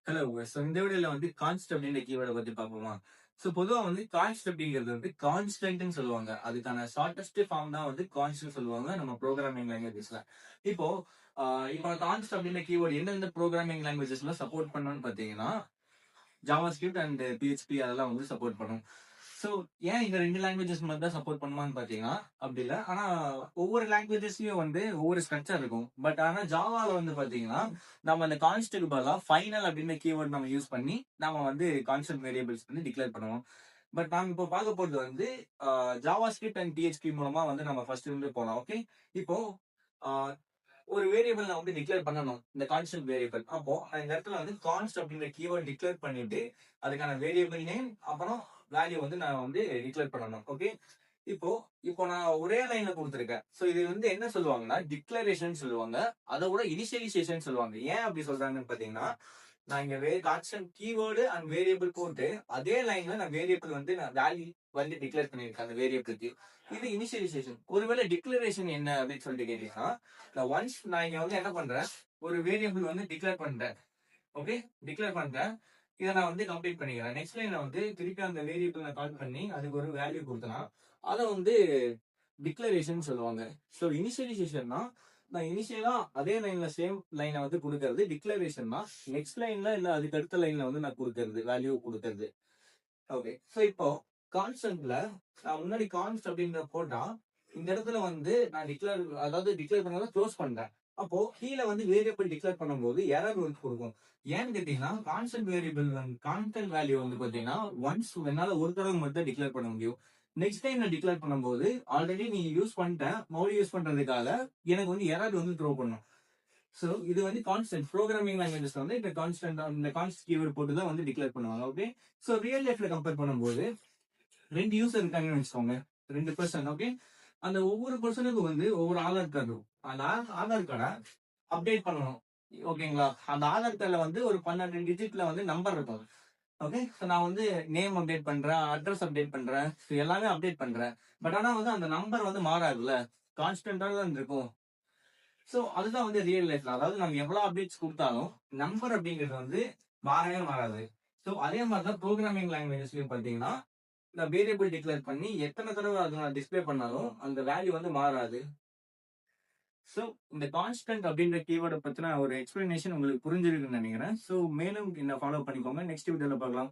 Hello. இந்த வீடியோல கான்ஸ்ட் அப்படின்ற கீவேர்ட பத்தி பார்ப்போமா? பொதுவா கான்ஸ்ட் அப்படிங்கிறது கான்ஸ்டன்ட்ன்னு சொல்லுவாங்க. அதுக்கான ஷார்ட்டஸ்ட் ஃபார்ம் தான் கான்ஸ்ட்ன்னு சொல்லுவாங்க நம்ம புரோகிராமிங் லாங்குவேஜஸ்ல. இப்போ அ இப்போ கான்ஸ்ட் அப்படின்ற கீவேர்ட் எந்தெந்த புரோகிராமிங் லாங்குவேஜஸ்ல சப்போர்ட் பண்ணும்னு பார்த்தீங்கன்னா, ஜாவாஸ்கிரிப்ட் அண்ட் PHP அதெல்லாம் சப்போர்ட் பண்ணும். ஸோ ஏன் இந்த 2 லாங்குவேஜஸ் மட்டும் தான் சப்போர்ட் பண்ணுமான்னு பார்த்தீங்கன்னா, அப்படி இல்ல. ஆனா ஒவ்வொரு லாங்குவேஜஸ்லயும் ஒவ்வொரு ஸ்ட்ரக்சர் இருக்கும். பட் ஆனா ஜாவால பார்த்தீங்கன்னா, நம்ம அந்த கான்ஸ்ட்க்கு பதிலா ஃபைனல் அப்படின்ற கீவேர்ட் நம்ம யூஸ் பண்ணி, நம்ம கான்ஸ்டன்ட் வேரியபிள்ஸ் டிக்ளேர் பண்ணுவோம். பட் நாம இப்போ பார்க்க போறது ஜாவாஸ்கிரிப்ட் அண்ட் PHP மூலமா நம்ம ஃபர்ஸ்ட் போலாம். ஓகே. இப்போ அ ஒரு வேரியபிள் நான் டிக்ளேர் பண்ணணும். இந்த கான்ஸ்டன்ட் வேரியபிள். அப்போ நான் இந்த இடத்துல கான்ஸ்ட் அப்படிங்கிற கீவேர்ட் டிக்ளேர் பண்ணிட்டு, அதுக்கான வேரியபிள் நேம் அப்புறம் வேல்யூ நான் டிக்ளேர் பண்ணணும். ஓகே. இப்போ இப்போ நான் ஒரே லைன்ல குடுத்துருக்கேன். சோ இது என்ன சொல்லுவாங்கன்னா, டிக்ளரேஷன் சொல்லுவாங்க. அத விட இனிஷியலைசேஷன் சொல்லுவாங்க. ஏன் அப்படி சொல்றாங்கன்னு பார்த்தீங்கன்னா, நான் இங்க கான்ஸ்டன்ட் கீவேர்டு அண்ட் வேரியபிள் போட்டு, அதே லைன்ல நான் வேரியபிள் நான் வேல்யூ டிக்ளேர் பண்ணியிருக்கேன் அந்த வேரியபிளுக்கு. இது இனிஷியலைசேஷன். ஒருவேளை டிக்ளரேஷன் என்ன அப்படின்னு சொல்லிட்டு கேட்டீங்கன்னா, நான் இங்க என்ன பண்றேன், ஒரு வேரியபிள் டிக்ளேர் பண்றேன். ஓகே. டிக்ளேர் பண்றேன். இத நான் கம்ப்ளீட் பண்ணிக்கிறேன். நெக்ஸ்ட் லைன்ல திருப்பி அந்த வேரியபிள் நான் கால் பண்ணி அதுக்கு ஒரு வேல்யூ குடுத்தேன்னா, அத டிக்ளரேஷன் சொல்லுவாங்க. சோ இனிஷியலைசேஷன்னா நான் இனிஷியலா அதே லைன்ல சேம் லைன குடுக்கறது. டிக்ளரேஷன்னா நெக்ஸ்ட் லைன்ல இல்ல அதுக்கு அடுத்த லைன்ல நான் குடுக்கறது. வேல்யூ குடுக்கறது. ஓகே. சோ இப்போ கான்ஸ்டன்ட்ல நான் முன்னாடி கான்ஸ்ட் அப்படின்ற போட்டா, இந்த இடத்துல நான் டிக்ளேர் பண்ணத க்ளோஸ் பண்றேன். அப்போ கீழ வேரியபிள் டிக்ளேர் பண்ணும்போது எரர் குடுக்கும். ஏன்னு கேட்டீங்கன்னா, கான்ஸ்டன்ட் வேரியபிள் கான்ஸ்டன்ட் வேல்யூ பாத்தீங்கன்னா, ஒன்ஸ் என்னால ஒரு தடவை மட்டும் தான் டிக்ளேர் பண்ண முடியும். நெக்ஸ்ட் டைம் நான் டிக்ளேர் பண்ணும்போது, ஆல்ரெடி நீ யூஸ் பண்ணிட்ட, மறுபடியும் யூஸ் பண்றதுக்காக எனக்கு எரர் த்ரோ பண்ணும். சோ இது கான்ஸ்டன்ட் புரோகிராமிங் லாங்குவேஜஸ்ல இந்த கான்ஸ்ட் கீவேர்ட் போட்டு தான் டிக்ளேர் பண்ணுவாங்க. ஓகே. சோ ரியல் லைஃப்ல கம்பேர் பண்ணும்போது 2 யூசர் இருக்காங்கன்னு வச்சுக்கோங்க. 2 பெர்சன். ஓகே. அந்த ஒவ்வொரு பெர்சனுக்கும் ஒவ்வொரு ஆதார் கார்டு இருக்கும். அந்த ஆதார் கார்ட அப்டேட் பண்ணணும். ஓகேங்களா? அந்த ஆதார் கார்டுல ஒரு 12 டிஜிட்ல நம்பர் இருக்கும். ஓகே. சோ நான் நேம் அப்டேட் பண்றேன், அட்ரஸ் அப்டேட் பண்றேன். சோ எல்லாமே அப்டேட் பண்றேன். பட் ஆனா அந்த நம்பர் மாறாதுல்ல. கான்ஸ்டன்ட்டா தான் இருக்கும். சோ அதுதான் ரியல் லைஃப்ல. அதாவது நம்ம எவ்வளவு அப்டேட்ஸ் குடுத்தாலும், நம்பர் அப்படிங்கிறது மாறவே மாறாது. சோ அதே மாரி தான் புரோகிராமிங் லாங்குவேஜஸ்லயும் பார்த்தீங்கன்னா, இந்த வேரியபிள் டிக்ளேர் பண்ணி எத்தன தடவ அத நான் டிஸ்ப்ளே பண்ணாலும், அந்த வேல்யூ மாறாது. சோ இந்த கான்ஸ்டன்ட் அப்படின்ற கீவேர்ட பத்தின ஒரு எக்ஸ்பிளனேஷன் உங்களுக்கு புரிஞ்சிருக்குன்னு நெனைக்கிறேன். சோ மேலும் என்ன ஃபாலோ பண்ணிக்கோங்க. நெக்ஸ்ட் வீடியோல பார்க்கலாம்.